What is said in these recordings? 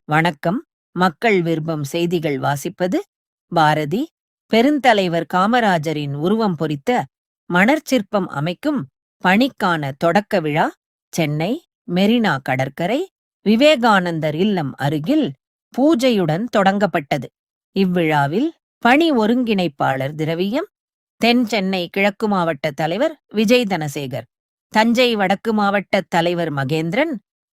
வணக்கம். மக்கள் விரும்பும் செய்திகள் வாசிப்பது பாரதி. பெருந்தலைவர் காமராஜரின் உருவம் பொறித்த மணற்சிற்பம் அமைக்கும் பணிக்கான தொடக்க விழா சென்னை மெரினா கடற்கரை விவேகானந்தர் இல்லம் அருகில் பூஜையுடன் தொடங்கப்பட்டது. இவ்விழாவில் பணி ஒருங்கிணைப்பாளர் திரவியம், தென் சென்னை கிழக்கு மாவட்ட தலைவர் விஜய் தனசேகர், தஞ்சை வடக்கு மாவட்ட தலைவர் மகேந்திரன்,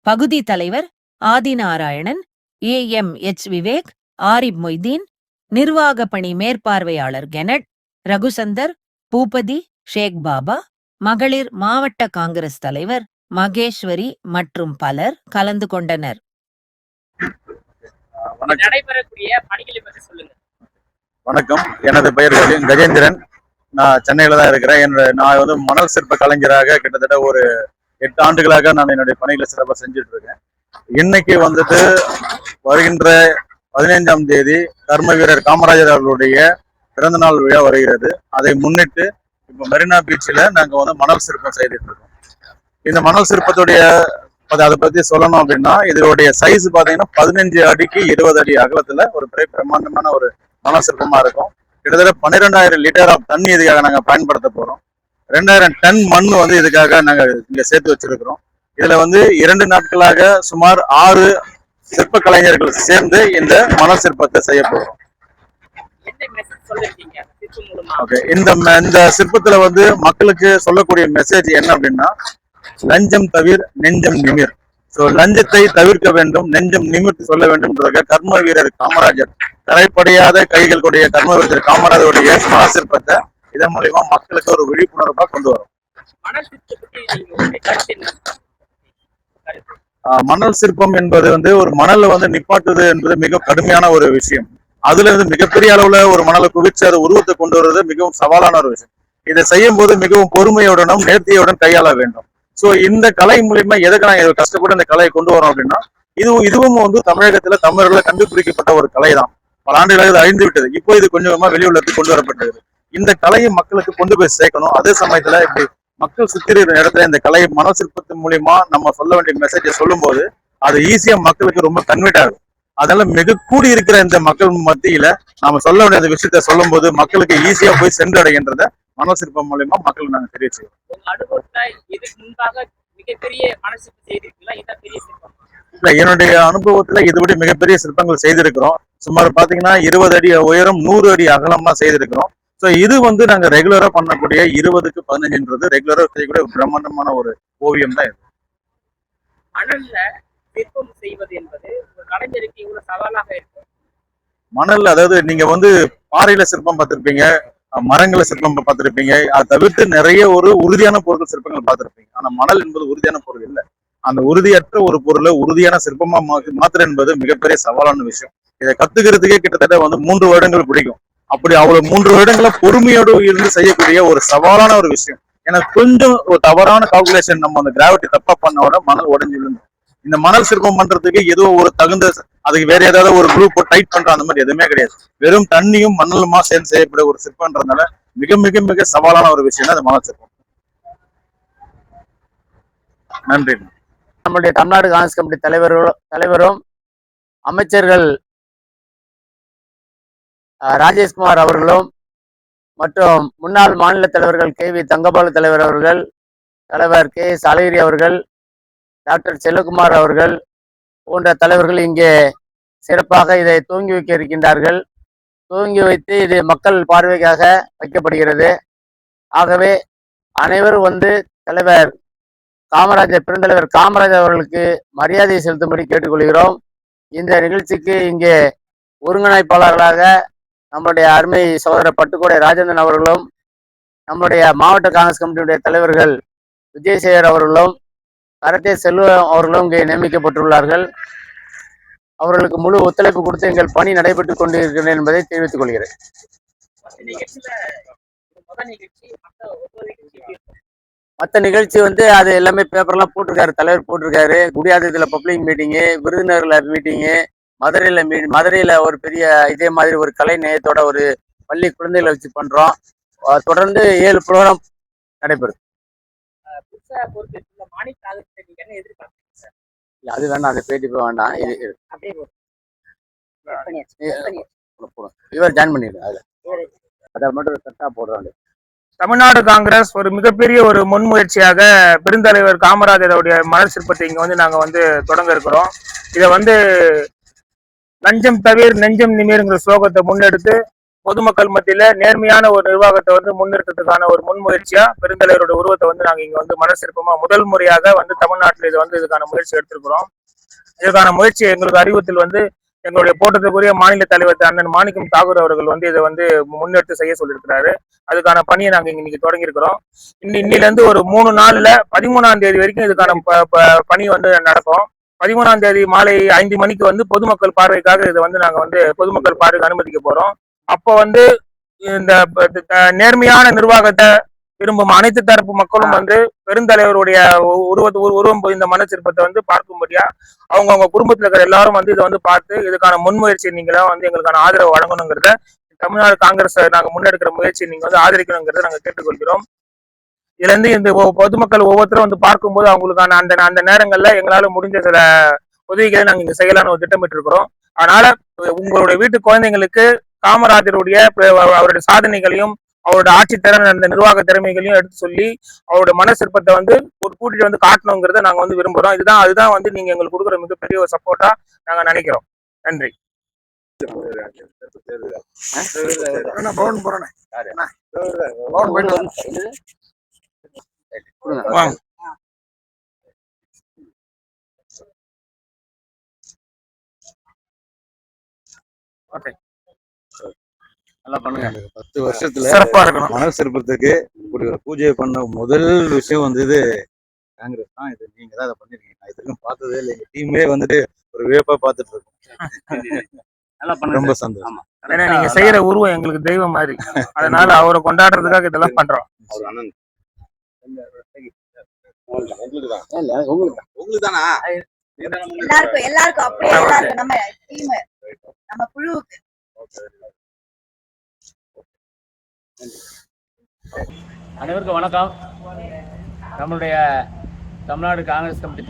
பகுதி தலைவர் ஆதிநாராயணன், AMH விவேக், ஆரிப் மொய்தீன், நிர்வாக பணி மேற்பார்வையாளர் கெனட், ரகுசந்தர், பூபதி, ஷேக் பாபா, மகளிர் மாவட்ட காங்கிரஸ் தலைவர் மகேஸ்வரி மற்றும் பலர் கலந்து கொண்டனர். வணக்கம். எனது பெயர் கஜேந்திரன். நான் சென்னையில தான் இருக்கிறேன். நான் வந்து மணல் சிற்ப கலைஞராக கிட்டத்தட்ட ஒரு 8 ஆண்டுகளாக நான் என்னுடைய பணிகளை சிறப்பாக செஞ்சுட்டு இருக்கேன். இன்னைக்கு வந்துட்டு வருகின்ற 15ஆம் தேதி கர்ம வீரர் காமராஜர் அவர்களுடைய பிறந்த நாள் விழா வருகிறது. அதை முன்னிட்டு இப்போ மெரினா பீச்சில் நாங்கள் வந்து மணல் சிற்பம் செய்துட்டு இருக்கோம். இந்த மணல் சிற்பத்துடைய அதை பத்தி சொல்லணும் அப்படின்னா, இதனுடைய சைஸ் பாத்தீங்கன்னா 15 அடிக்கு 20 அடி அகலத்துல ஒரு பிரம்மாண்டமான ஒரு மணல் சிற்பமா இருக்கும். கிட்டத்தட்ட 12,000 லிட்டர் ஆஃப் தண்ணி இதுக்காக நாங்க பயன்படுத்த போறோம். 2000 டன் மண் வந்து இதுக்காக நாங்க இங்க சேர்த்து வச்சிருக்கிறோம். இதுல வந்து 2 நாட்களாக சுமார் 6 சிற்ப கலைஞர்கள் சேர்ந்து இந்த மணல் சிற்பத்தை செய்ய போறோம். இந்த சிற்பத்துல வந்து மக்களுக்கு சொல்லக்கூடிய மெசேஜ் என்ன அப்படின்னா, லஞ்சம் தவிர நெஞ்சம் நிமிர். லஞ்சத்தை தவிர்க்க வேண்டும், நெஞ்சம் நிமிர்த்து சொல்ல வேண்டும். கர்ம வீரர் காமராஜர், கரைப்படையாத கைகள் கூடிய கர்ம வீரர் காமராஜருடைய மணல் சிற்பத்தை இதன் மூலியமா மக்களுக்கு ஒரு விழிப்புணர்வா கொண்டு வரும். மணல் சிற்பம் என்பது வந்து ஒரு மணலை வந்து நிப்பாட்டுவது என்பது மிக கடுமையான ஒரு விஷயம். அதுல இருந்து மிகப்பெரிய அளவுல ஒரு மணலை குவிச்சு அதை உருவத்தை கொண்டு வருவது மிகவும் சவாலான ஒரு விஷயம். இதை செய்யும் போது மிகவும் பொறுமையுடனும் நேர்த்தியுடன் கையாள வேண்டும். இந்த கலை மூலியமா எதுக்கு நாங்க கஷ்டப்பட்டு இந்த கலையை கொண்டு வரோம் அப்படின்னா, இதுவும் வந்து தமிழகத்துல தமிழர்களை கண்டுபிடிக்கப்பட்ட ஒரு கலை தான். பல ஆண்டுகளாக இது அழிந்து விட்டது. இப்போ இது கொஞ்சமா வெளியுள்ளத்துக்கு கொண்டு வரப்பட்டது. இந்த கலையை மக்களுக்கு கொண்டு போய் சேர்க்கணும். அதே சமயத்துல இப்படி மக்கள் சுத்தி இருக்கிற இடத்துல இந்த கலை மணல் சிற்பத்தின் மூலியமா நம்ம சொல்ல வேண்டிய மெசேஜை சொல்லும் போது அது ஈஸியா மக்களுக்கு ரொம்ப கன்வெர்ட் ஆகும். அதனால மிக கூடி இருக்கிற இந்த மக்கள் மத்தியில நாம சொல்ல வேண்டிய அந்த விஷயத்த சொல்லும் போது மக்களுக்கு ஈஸியா போய் சென்றடைகின்றத மணல் சிற்பம் மூலியமா மக்களுக்கு நாங்க தெரிவிச்சுக்கிறோம். என்னுடைய அனுபவத்துல இதுபடி மிகப்பெரிய சிற்பங்கள் செய்திருக்கிறோம். சுமார் பாத்தீங்கன்னா 20 அடி உயரம் 100 அடி அகலமா செய்திருக்கிறோம். இது வந்து நாங்க ரெகுலரா பண்ணக்கூடிய 20க்கு 15ன்றது ரெகுலரா செய்யக்கூடிய பிரம்மாண்டமான ஒரு ஓவியம் தான் இது. மணல், அதாவது நீங்க வந்து பாறையில சிற்பம் பார்த்திருப்பீங்க, மரங்கள சிற்பம் பார்த்திருப்பீங்க. அதை தவிர்த்து நிறைய ஒரு உறுதியான பொருட்கள் சிற்பங்கள் பார்த்திருப்பீங்க. ஆனா மணல் என்பது உறுதியான பொருள் இல்லை. அந்த உறுதியற்ற ஒரு பொருளை உறுதியான சிற்பமா மாத்திர என்பது மிகப்பெரிய சவாலான விஷயம். இதை கத்துக்கிறதுக்கே கிட்டத்தட்ட வந்து 3 வருடங்கள் பிடிக்கும். அப்படி அவ்வளவு 3 வருடங்கள பொறுமையோடு இருந்து செய்யக்கூடிய ஒரு சவாலான ஒரு விஷயம். ஏன்னா கொஞ்சம் ஒரு தவறான கால்குலேஷன், நம்ம அந்த கிராவிட்டி தப்பா பண்ணோட மணல் உடஞ்சி விழுந்து. இந்த மணல் சிற்பம் பண்றதுக்கு ஏதோ ஒரு தகுந்த, அதுக்கு வேற ஏதாவது ஒரு குரூப் டைட் பண்ற அந்த மாதிரி எதுவுமே கிடையாது. வெறும் தண்ணியும் மணலுமா சேர்ந்து செய்யக்கூடிய ஒரு சிற்பம்ன்றதுனால மிக மிக மிக சவாலான ஒரு விஷயம் தான் இந்த மணல் சிற்பம். நன்றி. நம்முடைய தமிழ்நாடு காங்கிரஸ் கமிட்டி தலைவரும் அமைச்சர்கள் ராஜேஷ்குமார் அவர்களும் மற்றும் முன்னாள் மாநில தலைவர்கள் KV தங்கபாலு தலைவர் அவர்கள், தலைவர் KS அழகிரி அவர்கள், டாக்டர் செல்லகுமார் அவர்கள் போன்ற தலைவர்கள் இங்கே சிறப்பாக இதை துவங்கி வைக்க இருக்கின்றார்கள். துவங்கி வைத்து இது மக்கள் பார்வைக்காக வைக்கப்படுகிறது. ஆகவே அனைவரும் வந்து தலைவர் காமராஜர், பெருந்தலைவர் காமராஜர் அவர்களுக்கு மரியாதை செலுத்தும்படி கேட்டுக்கொள்கிறோம். இந்த நிகழ்ச்சிக்கு இங்கே ஒருங்கிணைப்பாளர்களாக நம்முடைய அருமை சகோதரர் பட்டுக்கோடை ராஜேந்திரன் அவர்களும், நம்முடைய மாவட்ட காங்கிரஸ் கமிட்டியுடைய தலைவர்கள் விஜயசேகர் அவர்களும், கரத்தே செல்வம் அவர்களும் இங்கே நியமிக்கப்பட்டுள்ளார்கள். அவர்களுக்கு முழு ஒத்துழைப்பு கொடுத்து எங்கள் பணி நடைபெற்றுக் கொண்டிருக்கிறேன் என்பதை தெரிவித்துக் கொள்கிறேன். மற்ற நிகழ்ச்சி வந்து அது எல்லாமே பேப்பர்லாம் போட்டிருக்காரு, தலைவர் போட்டிருக்காரு. குடியாத்தத்துல பப்ளிக் மீட்டிங்கு, விருதுநகர்ல மீட்டிங்கு, மதுரையில ஒரு பெரிய இதே மாதிரி ஒரு கலை நேயத்தோட ஒரு பள்ளி குழந்தைகளை வச்சு பண்றோம். தொடர்ந்து 7 ப்ரோக்ராம் நடைபெறும். அது வேண்டாம், அந்த பேட்டி போக வேண்டாம். இவர் ஜாயின் பண்ணிடுறாரு. அதை மட்டும் கரெக்டா போடுறாங்க. தமிழ்நாடு காங்கிரஸ் ஒரு மிகப்பெரிய ஒரு முன்முயற்சியாக பெருந்தலைவர் காமராஜருடைய மலர் சிற்பத்தை இங்க வந்து நாங்க வந்து தொடங்க இருக்கிறோம். இதை வந்து லஞ்சம் தவிர நெஞ்சம் நிமிருங்கிற ஸ்லோகத்தை முன்னெடுத்து பொதுமக்கள் மத்தியில நேர்மையான ஒரு நிர்வாகத்தை வந்து முன்னெடுக்கிறதுக்கான ஒரு முன்முயற்சியா பெருந்தலைவரோட உருவத்தை வந்து நாங்க இங்க வந்து மலர் சிற்பமா முதல் முறையாக வந்து தமிழ்நாட்டில் இது வந்து இதுக்கான முயற்சி எடுத்திருக்கிறோம். இதுக்கான முயற்சி எங்களுக்கு அறிவுறுத்தல் வந்து எங்களுடைய போட்டத்துக்குரிய மாநில தலைவர் அண்ணன் மாணிக்கம் தாகூர் அவர்கள் வந்து இதை வந்து முன்னெடுத்து செய்ய சொல்லியிருக்கிறாரு. அதுக்கான பணியை நாங்க இன்னைக்கு தொடங்கி இருக்கிறோம். இன்னில இருந்து ஒரு 3 நாள்ல 13ஆம் தேதி வரைக்கும் இதுக்கான பணி வந்து நடக்கும். 13ஆம் தேதி மாலை 5 மணிக்கு வந்து பொதுமக்கள் பார்வைக்காக இதை வந்து நாங்க வந்து பொதுமக்கள் பார்வைக்கு அனுமதிக்க போறோம். அப்போ வந்து இந்த நேர்மையான நிர்வாகத்தை விரும்பும் அனைத்து தரப்பு மக்களும் வந்து பெருந்தலைவருடைய உருவம் இந்த மனச்சிற்பத்தை வந்து பார்க்கும்படியா அவங்க குடும்பத்துல இருக்கிற எல்லாரும் வந்து இதை வந்து பார்த்து இதுக்கான முன்முயற்சி நீங்களாம் வந்து எங்களுக்கான ஆதரவு வழங்கணுங்கிறத தமிழ்நாடு காங்கிரஸ் நாங்க முன்னெடுக்கிற முயற்சி நீங்க வந்து ஆதரிக்கணுங்கிறத நாங்க கேட்டுக்கொள்கிறோம். இதுல இருந்து இந்த பொதுமக்கள் ஒவ்வொருத்தரும் வந்து பார்க்கும்போது அவங்களுக்கான அந்த நேரங்கள்ல எங்களால முடிஞ்ச சில உதவிகளை நாங்க இங்க செய்யலாம்னு ஒரு திட்டமிட்டு இருக்கிறோம். அதனால உங்களுடைய வீட்டு குழந்தைங்களுக்கு காமராஜருடைய அவருடைய சாதனைகளையும் அவரோட ஆட்சி திறன் அந்த நிர்வாக திறமைகளையும் எடுத்து சொல்லி அவரோட மன சிற்பத்தை வந்து ஒரு கூட்டிட்டு வந்து காட்டணுங்கிறத நாங்க வந்து விரும்புறோம். அதுதான் வந்து நீங்க எங்களுக்கு கொடுக்குற மிகப்பெரிய ஒரு சப்போர்ட்டா நாங்க நினைக்கிறோம். நன்றி. ஓகே, நல்லா பண்ணுங்க. 10 வருஷத்துல சிறப்பா இருக்கணும். மணல் சிற்பத்துக்கு இப்படி ஒரு பூஜை பண்ண முதல் விஷயம் வந்து இது காங்கிரஸ் தான். இது நீங்க தான் அதை பண்ணிருக்கீங்க. நான் இதுக்கும் பார்த்ததே இல்லை. எங்க டீமே வந்துட்டு ஒரு வியப்பா பார்த்துட்டு இருக்கோம். ரொம்ப சந்தோஷம். ஏன்னா நீங்க செய்யற உருவம் எங்களுக்கு தெய்வம் மாதிரி. அதனால அவரை கொண்டாடுறதுக்காக இதெல்லாம் பண்றோம். உங்களுக்கு தானா? எல்லாருக்கும் அப்படியே எல்லாருக்கும் நம்ம டீம் நம்ம குழுவுக்கு. அனைவருக்கும் வணக்கம். நம்மளுடைய தமிழ்நாடு காங்கிரஸ் கமிட்டி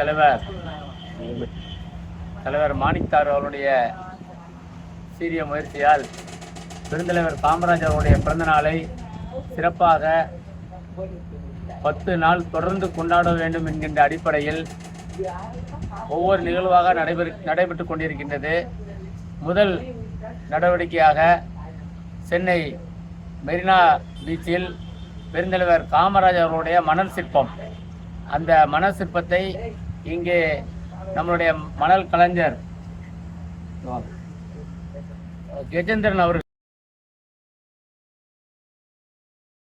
தலைவர் மாணிக்தார் அவருடைய சீரிய முயற்சியால் பெருந்தலைவர் காமராஜர் அவருடைய பிறந்த நாளை சிறப்பாக 10 நாள் தொடர்ந்து கொண்டாட வேண்டும் என்கின்ற அடிப்படையில் ஒவ்வொரு நிகழ்வாக நடைபெற்று கொண்டிருக்கின்றது. முதல் நடவடிக்கையாக சென்னை மெரினா பீச்சில் பெருந்தலைவர் காமராஜர் அவருடைய மணல் சிற்பம், அந்த மணல் சிற்பத்தை இங்கே நம்மளுடைய மணல் கலைஞர் கஜேந்திரன் அவர்கள்